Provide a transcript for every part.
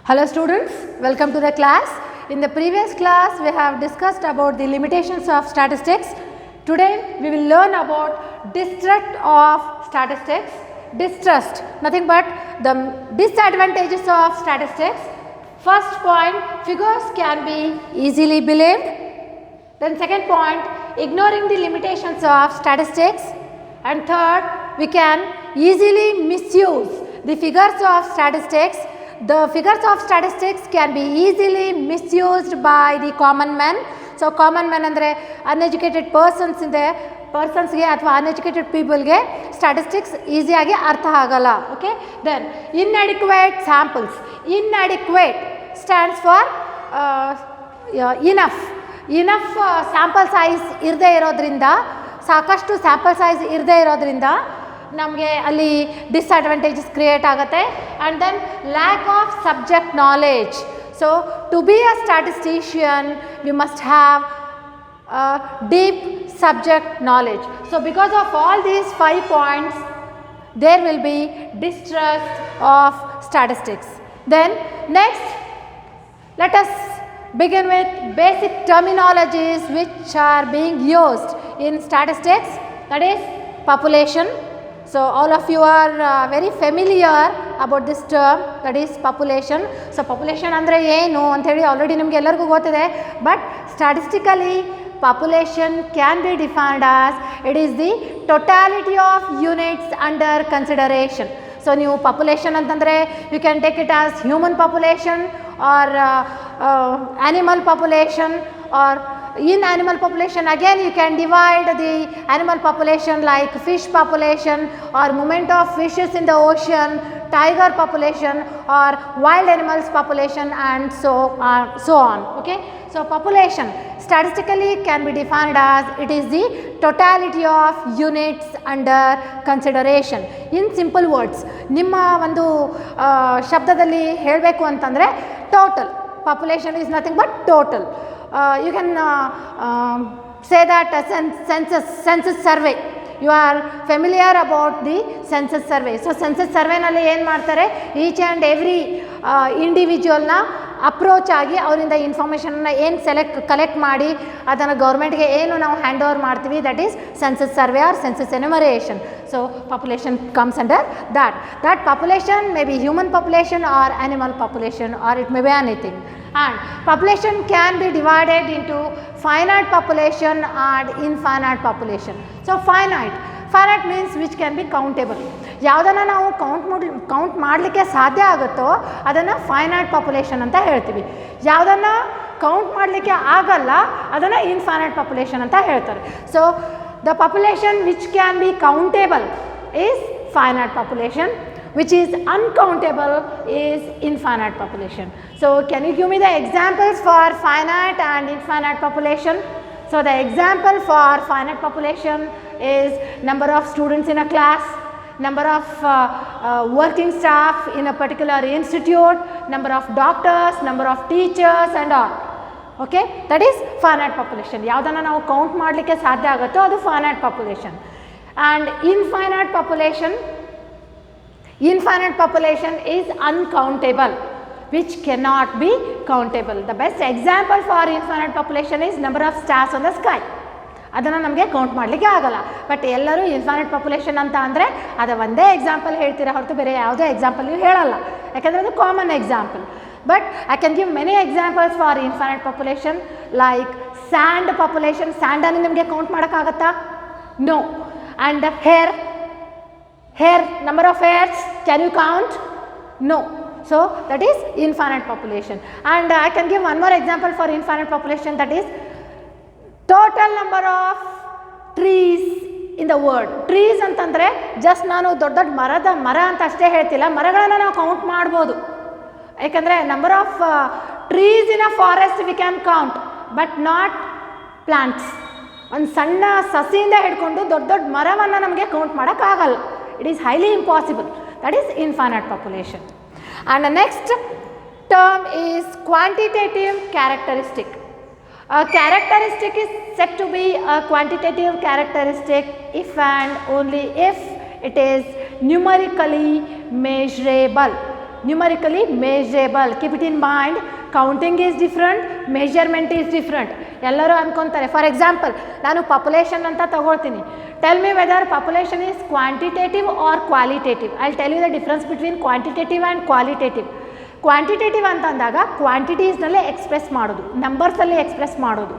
Hello students, welcome to the class. In the previous class we have discussed about the limitations of statistics. Today we will learn about distrust of statistics. Distrust, nothing but the disadvantages of statistics. First point, figures can be easily believed. Then second point, ignoring the limitations of statistics. And third, we can easily misuse the figures of statistics. The figures of statistics can be easily misused by the common man. So, common man andre uneducated persons inde persons ge athwa uneducated people ge statistics easy agi artha agala. Okay. Then inadequate samples. Inadequate stands for enough. Enough sample size irde irodrinda, ಸಾಕಷ್ಟು sample size ಇರದೇ ಇರೋದ್ರಿಂದ ನಮಗೆ ಅಲ್ಲಿ disadvantages create ಆಗುತ್ತೆ. And then lack of subject knowledge. So to be a statistician we must have deep subject knowledge. So because of all these 5 points there will be distrust of statistics. Then next, let us begin with basic terminologies which are being used in statistics, that is population. So all of you are very familiar about this term, that is population. So population andre ಏನು ಅಂತ ಹೇಳಿ already ನಿಮಗೆ ಎಲ್ಲರಿಗೂ ಗೊತ್ತಿದೆ. But statistically population can be defined as it is the totality of units under consideration. So ನೀವು population ಅಂತಂದರೆ you can take it as human population or animal population, or in animal population again you can divide the animal population like fish population or movement of fishes in the ocean, tiger population or wild animals population, and so on. Okay. So population statistically can be defined as it is the totality of units under consideration. In simple words, ನಿಮ್ಮ ಒಂದು ಶಬ್ದದಲ್ಲಿ ಹೇಳಬೇಕು ಅಂತಂದರೆ total population is nothing but total. You can say that census survey. You are familiar about the census survey. So census survey ನಲ್ಲಿ ಏನು ಮಾಡ್ತಾರೆ, each and every ಇಂಡಿವಿಜುವಲ್ನ approach ಆಗಿ ಅವರಿಂದ ಇನ್ಫಾರ್ಮೇಷನ್ನ ಏನು ಕಲೆಕ್ಟ್ ಮಾಡಿ ಅದನ್ನು ಗೌರ್ಮೆಂಟ್ಗೆ ಏನು ನಾವು ಹ್ಯಾಂಡ್ ಓವರ್ ಮಾಡ್ತೀವಿ, that is census survey or census enumeration. So population comes under that population may be human population or animal population, or it may be anything. And population can be divided into finite population and infinite population. So finite means which can be countable. ಯಾವುದನ್ನು ನಾವು count ಮಾಡಲಿಕ್ಕೆ ಸಾಧ್ಯ ಆಗುತ್ತೋ ಅದನ್ನು finite population ಅಂತ ಹೇಳ್ತೀವಿ. ಯಾವುದನ್ನು count ಮಾಡಲಿಕ್ಕೆ ಆಗಲ್ಲ ಅದನ್ನು ಇನ್ಫೈನೈಟ್ ಪಾಪ್ಯುಲೇಷನ್ ಅಂತ ಹೇಳ್ತಾರೆ. So the population which can be countable is finite population, which is uncountable is infinite population. So can you give me the examples for finite and infinite population? So the example for finite population is number of students in a class, number of working staff in a particular institute, number of doctors, number of teachers and all. Okay, that is finite population. ಯಾವುದನ್ನು ನಾವು count ಮಾಡಲಿಕ್ಕೆ ಸಾಧ್ಯ ಆಗುತ್ತೋ ಅದು finite population. And infinite population is uncountable, which cannot be countable. The best example for infinite population is number of stars on the sky. ಅದನ್ನು ನಮಗೆ count ಮಾಡಲಿಕ್ಕೆ ಆಗಲ್ಲ. ಬಟ್ ಎಲ್ಲರೂ ಇನ್ಫೈನೈಟ್ ಪಾಪ್ಯುಲೇಷನ್ ಅಂತ ಅಂದರೆ ಅದು ಒಂದೇ ಎಕ್ಸಾಂಪಲ್ ಹೇಳ್ತೀರಾ ಹೊರತು ಬೇರೆ ಯಾವುದೇ ಎಕ್ಸಾಂಪಲ್ ನೀವು ಹೇಳಲ್ಲ, ಯಾಕೆಂದರೆ ಅದು common example. But I can give many examples for infinite population like sand population. ಸ್ಯಾಂಡನ್ನು ನಿಮಗೆ ಕೌಂಟ್ ಮಾಡೋಕ್ಕಾಗತ್ತಾ? No. And hair, number of hairs, can you count? No. So that is infinite population. And I can give one more example for infinite population, that is total number of trees in the world. Trees ಅಂತಂದರೆ just ನಾನು ದೊಡ್ಡ ಮರ ಅಂತ ಅಷ್ಟೇ ಹೇಳ್ತಿಲ್ಲ, ಮರಗಳನ್ನು ನಾವು count ಮಾಡ್ಬೋದು. ಯಾಕಂದರೆ number of trees in a forest we can count, but not plants. ಒಂದು ಸಣ್ಣ ಸಸಿಯಿಂದ ಹಿಡ್ಕೊಂಡು ದೊಡ್ಡ ಮರವನ್ನು ನಮಗೆ ಕೌಂಟ್ ಮಾಡೋಕ್ಕಾಗಲ್ಲ. It is highly impossible. That is infinite population. And the next term is quantitative characteristic. A characteristic is said to be a quantitative characteristic if and only if it is numerically measurable. Numerically measurable. Keep it in mind, counting is different, measurement is different. ಎಲ್ಲರೂ ಅಂದ್ಕೊತಾರೆ. For example, ನಾನು population ಅಂತ ತಗೊಳ್ತೀನಿ. Tell me whether population is quantitative or qualitative. I tell you the difference between quantitative and qualitative. Quantitative ಅಂತಂದಾಗ ಕ್ವಾಂಟಿಟೀಸ್ನಲ್ಲೇ express ಮಾಡೋದು, ನಂಬರ್ಸಲ್ಲಿ express ಮಾಡೋದು.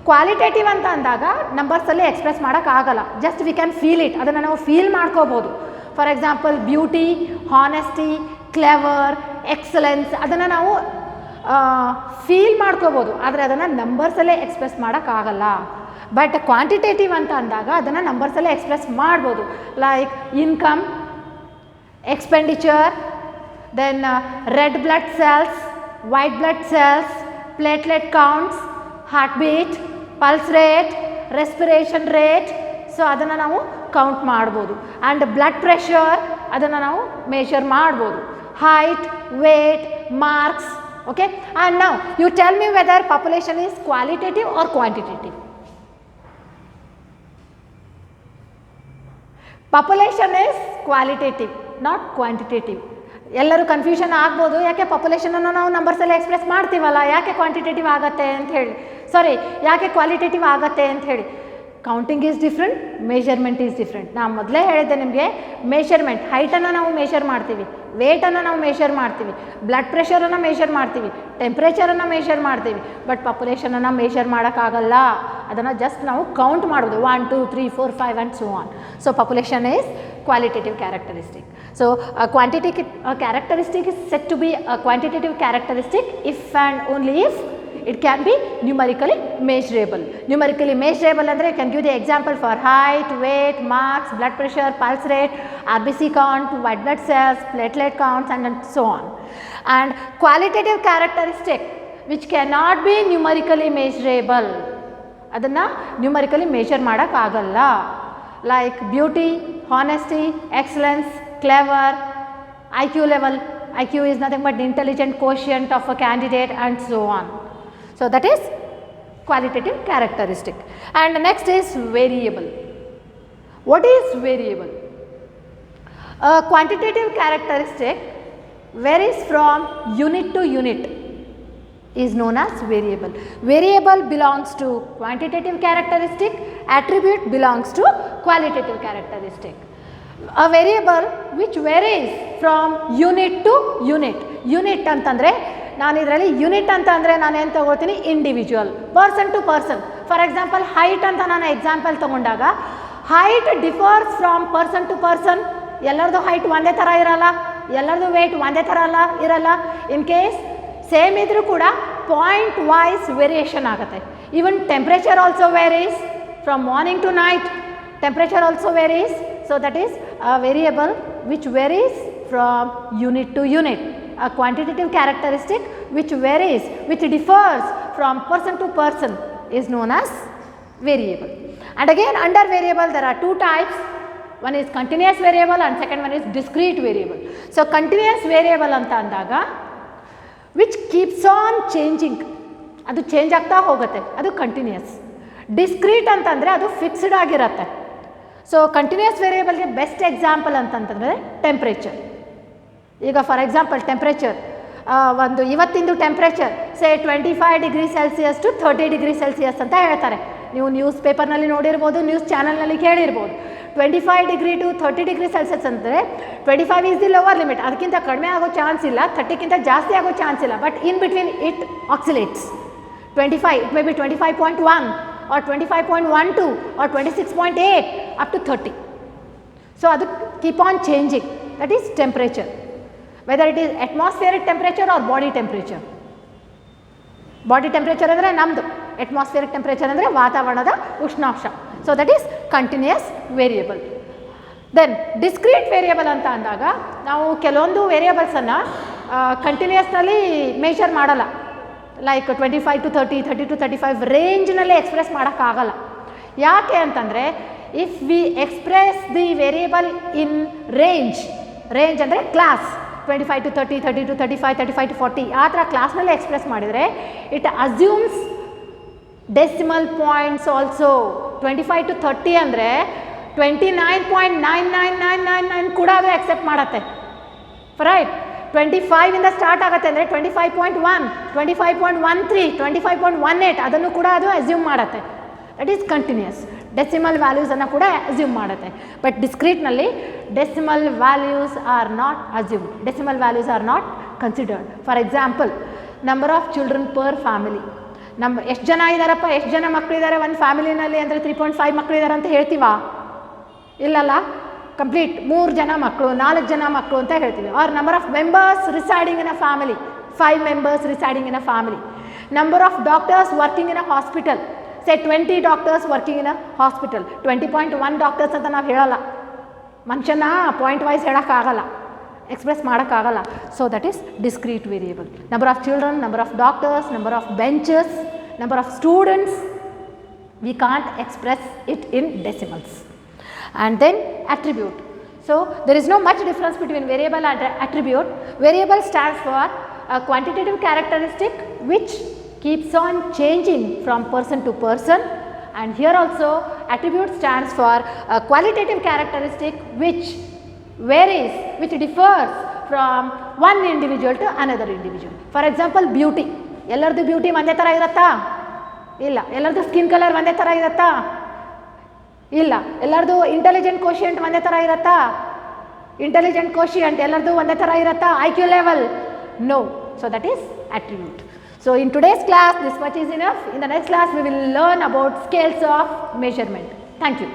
Qualitative ಅಂತ ಅಂದಾಗ ನಂಬರ್ಸಲ್ಲಿ ಎಕ್ಸ್ಪ್ರೆಸ್ ಮಾಡೋಕ್ಕಾಗಲ್ಲ, just we can feel it, ಅದನ್ನು ನಾವು ಫೀಲ್ ಮಾಡ್ಕೋಬೋದು. For example beauty, honesty, clever, excellence, ಅದನ್ನು ನಾವು ಫೀಲ್ ಮಾಡ್ಕೋಬೋದು, ಆದರೆ ಅದನ್ನು ನಂಬರ್ಸಲ್ಲೇ ಎಕ್ಸ್ಪ್ರೆಸ್ ಮಾಡೋಕ್ಕಾಗಲ್ಲ. ಬಟ್ ಕ್ವಾಂಟಿಟೇಟಿವ್ ಅಂತ ಅಂದಾಗ ಅದನ್ನು ನಂಬರ್ಸಲ್ಲೇ ಎಕ್ಸ್ಪ್ರೆಸ್ ಮಾಡ್ಬೋದು. Like income, expenditure, then red blood cells, white blood cells, platelet counts, heart beat, pulse rate, respiration rate. So ಅದನ್ನು ನಾವು ಕೌಂಟ್ ಮಾಡ್ಬೋದು. ಆ್ಯಂಡ್ ಬ್ಲಡ್ ಪ್ರೆಷರ್, ಅದನ್ನು ನಾವು ಮೆಷರ್ ಮಾಡ್ಬೋದು. Height, weight, marks. Okay, and now you tell me whether population is qualitative or quantitative. Population is qualitative, not quantitative. ಎಲ್ಲರೂ confusion ಆಗ್ಬೋದು, ಯಾಕೆ ಪಾಪ್ಯುಲೇಷನನ್ನು ನಾವು ನಂಬರ್ಸಲ್ಲಿ ಎಕ್ಸ್ಪ್ರೆಸ್ ಮಾಡ್ತೀವಲ್ಲ, ಯಾಕೆ ಕ್ವಾಂಟಿಟೇಟಿವ್ ಆಗುತ್ತೆ ಅಂತ ಹೇಳಿ, ಸಾರಿ ಯಾಕೆ ಕ್ವಾಲಿಟೇಟಿವ್ ಆಗುತ್ತೆ ಅಂತ ಹೇಳಿ. Counting is different, measurement is different. ನಾನು ಮೊದಲೇ ಹೇಳಿದ್ದೆ ನಿಮಗೆ, ಮೆಷರ್ಮೆಂಟ್ ಹೈಟನ್ನು ನಾವು ಮೆಷರ್ ಮಾಡ್ತೀವಿ, ವೇಟನ್ನು ನಾವು ಮೆಷರ್ ಮಾಡ್ತೀವಿ, ಬ್ಲಡ್ ಪ್ರೆಷರನ್ನು ಮೆಷರ್ ಮಾಡ್ತೀವಿ, ಟೆಂಪ್ರೇಚರನ್ನು ಮೆಷರ್ ಮಾಡ್ತೀವಿ. ಬಟ್ ಪಾಪ್ಯುಲೇಷನನ್ನು ಮೆಷರ್ ಮಾಡೋಕ್ಕಾಗಲ್ಲ, ಅದನ್ನು ಜಸ್ಟ್ ನಾವು ಕೌಂಟ್ ಮಾಡೋದು 1 2 3 4 5 and so on. So population is qualitative characteristic. So a quantitative characteristic is said to be a quantitative characteristic if and only if it can be numerically measurable. Numerically measurable andre you can give the example for height, weight, marks, blood pressure, pulse rate, RBC count, white blood cells, platelet counts and so on. And qualitative characteristic which cannot be numerically measurable, adanna numerically measure madak agalla. Like beauty, honesty, excellence, clever, IQ level. IQ is nothing but the intelligent quotient of a candidate and so on. So that is qualitative characteristic. And next is variable. What is variable? A quantitative characteristic varies from unit to unit is known as variable. Variable belongs to quantitative characteristic, attribute belongs to qualitative characteristic. A variable which varies from unit to unit. Unit ಅಂತಂದರೆ ನಾನು ಇದರಲ್ಲಿ unit ಅಂತ ಅಂದರೆ ನಾನು ಏನು ತಗೊಳ್ತೀನಿ, individual, person to person. For example height ಅಂತ ನಾನು ಎಕ್ಸಾಂಪಲ್ ತೊಗೊಂಡಾಗ height differs from person to person. ಎಲ್ಲರದು ಹೈಟ್ ಒಂದೇ ಥರ ಇರಲ್ಲ, ಎಲ್ಲರದು ವೇಟ್ ಒಂದೇ ಥರ ಇರಲ್ಲ. ಇನ್ ಕೇಸ್ ಸೇಮ್ ಇದ್ರೂ ಕೂಡ ಪಾಯಿಂಟ್ ವೈಸ್ ವೇರಿಯೇಷನ್ ಆಗುತ್ತೆ. Even temperature also varies from morning to night, temperature also varies. So that is a variable which varies from unit to unit. A quantitative characteristic which varies, which differs from person to person is known as variable. And again under variable there are two types. One is continuous variable and second one is discrete variable. So continuous variable anta andaga which keeps on changing, adu change ಆಗ್ತಾ ಹೋಗುತ್ತೆ, ಅದು continuous. Discrete ಅಂತಂದರೆ ಅದು fixed ಆಗಿರುತ್ತೆ. So continuous ವೇರಿಯೇಬಲ್ಗೆ best example ಅಂತಂತಂದರೆ temperature. ಈಗ for example temperature, ಒಂದು ಇವತ್ತಿಂದು temperature say 25 degree Celsius to 30 degree Celsius ಅಂತ ಹೇಳ್ತಾರೆ. ನೀವು ನ್ಯೂಸ್ ಪೇಪರ್ನಲ್ಲಿ ನೋಡಿರ್ಬೋದು, ನ್ಯೂಸ್ ಚಾನಲ್ನಲ್ಲಿ ಕೇಳಿರ್ಬೋದು. 25 ಡಿಗ್ರಿ ಟು 30 ಡಿಗ್ರಿ ಸೆಲ್ಸಿಯಸ್ ಅಂದರೆ 25 ಈಸ್ ದಿ ಲೋವರ್ ಲಿಮಿಟ್, ಅದಕ್ಕಿಂತ ಕಡಿಮೆ ಆಗೋ ಚಾನ್ಸ್ ಇಲ್ಲ, 30ಕ್ಕಿಂತ ಜಾಸ್ತಿ ಆಗೋ ಚಾನ್ಸ್ ಇಲ್ಲ. But in between it oscillates. 25, it may be 25.1 or 25.12 or 26.8 up to 30. So ಅದು keep on changing. That is temperature. Whether it is atmospheric temperature or body temperature. Body temperature ಅಂದರೆ ನಮ್ಮದು, atmospheric temperature ಅಂದರೆ ವಾತಾವರಣದ ಉಷ್ಣಾಂಶ. So that is continuous variable. Then discrete variable ಅಂತ ಅಂದಾಗ ನಾವು ಕೆಲವೊಂದು ವೇರಿಯಬಲ್ಸನ್ನು ಕಂಟಿನ್ಯೂಸ್ನಲ್ಲಿ ಮೆಷರ್ ಮಾಡಲ್ಲ. ಲೈಕ್ 25 to 30, 30 to 35 ರೇಂಜ್ನಲ್ಲಿ ಎಕ್ಸ್ಪ್ರೆಸ್ ಮಾಡೋಕ್ಕಾಗಲ್ಲ. ಯಾಕೆ ಅಂತಂದರೆ if we express the variable in range, range ಅಂದರೆ ಕ್ಲಾಸ್, 25 to 30, 30 to 35, 35 to 40 ಆ ಥರ ಕ್ಲಾಸ್ನಲ್ಲೇ ಎಕ್ಸ್ಪ್ರೆಸ್ ಮಾಡಿದರೆ it assumes decimal points also. 25 to 30 ಅಂದರೆ 29.99999 ಕೂಡ ಅದು ಎಕ್ಸೆಪ್ಟ್ ಮಾಡುತ್ತೆ. ರೈಟ್. 25 ಇಂದ ಸ್ಟಾರ್ಟ್ ಆಗುತ್ತೆ ಅಂದರೆ 25.1, 25.13, 25.18 ಅದನ್ನು ಕೂಡ ಅದು ಅಸ್ಯೂಮ್ ಮಾಡುತ್ತೆ. That is continuous. ಡೆಸಿಮಲ್ ವ್ಯಾಲ್ಯೂಸನ್ನು ಕೂಡ ಅಸ್ಯೂಮ್ ಮಾಡುತ್ತೆ. ಬಟ್ ಡಿಸ್ಕ್ರೀಟ್ನಲ್ಲಿ decimal values are not assumed, decimal values are not considered. For example, number of children per family. ಎಷ್ಟು ಜನ ಇದ್ದಾರಪ್ಪ, ಎಷ್ಟು ಜನ ಮಕ್ಕಳಿದ್ದಾರೆ ಒಂದು ಫ್ಯಾಮಿಲಿನಲ್ಲಿ ಅಂದರೆ 3.5 ಮಕ್ಕಳಿದ್ದಾರೆ ಅಂತ ಹೇಳ್ತೀವಾ? ಇಲ್ಲಲ್ಲ, ಕಂಪ್ಲೀಟ್ 3 ಜನ ಮಕ್ಕಳು, 4 ಜನ ಮಕ್ಕಳು ಅಂತ ಹೇಳ್ತೀವಿ. Are number of members residing in a family, 5 members residing in a family. Number of doctors working in a hospital, say 20 doctors working in a hospital. 20.1 doctors ಅಂತ ನಾವು ಹೇಳಲ್ಲ, ಮನುಷ್ಯನ ಪಾಯಿಂಟ್ ವೈಸ್ ಹೇಳೋಕ್ಕಾಗಲ್ಲ, ಎಕ್ಸ್ಪ್ರೆಸ್ ಮಾಡೋಕ್ಕಾಗಲ್ಲ. So that is discrete variable. Number of children, number of doctors, number of benches, number of students, we can't express it in decimals. And then attribute. So there is no much difference between variable and attribute. Variable stands for a quantitative characteristic which keeps on changing from person to person, and here also attribute stands for a qualitative characteristic which varies, which differs from one individual to another individual. For example, beauty. ಎಲ್ಲರದು beauty ಒಂದೇ ಥರ ಇರುತ್ತಾ? ಇಲ್ಲ. ಎಲ್ಲರದು skin colour ಒಂದೇ ಥರ ಇರುತ್ತಾ? ಇಲ್ಲ. ಎಲ್ಲರದು ಇಂಟೆಲಿಜೆಂಟ್ ಕೋಶಿಯಂಟ್ ಒಂದೇ ಥರ ಇರುತ್ತಾ? ಇಂಟೆಲಿಜೆಂಟ್ ಕೋಶಿಯಂಟ್ ಎಲ್ಲರದು ಒಂದೇ ಥರ ಇರುತ್ತಾ? IQ level? No. So that is attribute. So in today's class this much is enough. In the next class we will learn about scales of measurement. Thank you.